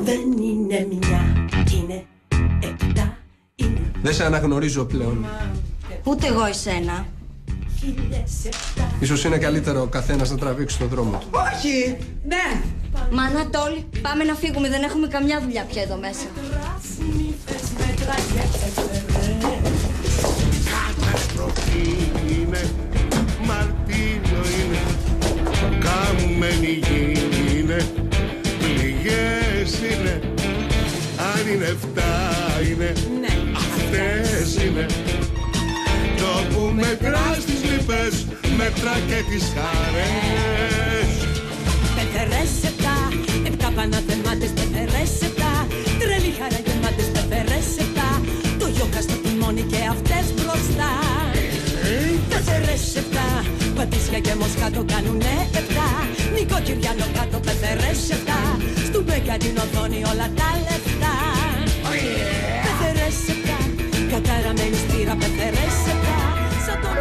Δεν είναι μια, είναι 7, είναι. Δεν σε αναγνωρίζω πλέον. Ούτε εγώ εσένα. Ίσως είναι καλύτερο ο καθένας να τραβήξει τον δρόμο του. Όχι! Ναι! Μάνα Τόλ, πάμε να φύγουμε, δεν έχουμε καμιά δουλειά πια εδώ μέσα. Καταστροφή είναι, μαρτύριο είναι, καμένη γη είναι, πληγές είναι, αν είναι 7 είναι, αυτές είναι. Το που μετράς τις λύπες, μέτρα και τις χαρές. Πεθερές 7, 7 παναθεμάτες, πεθερές 7, τρελή χαρά γεμάτες, πεθερές 7, το γιόκα στο τιμόνι και αυτές μπροστά. Πεθερές 7, πατήσια και μοσχάτο κάνουνε 7, νοικοκυριάνο κάτω, πεθερές 7, στου μπέκα την οθόνη όλα τα λεφτά. Πεθερές 7, καταραμένη στήρα, πεθερές 7, σαν τον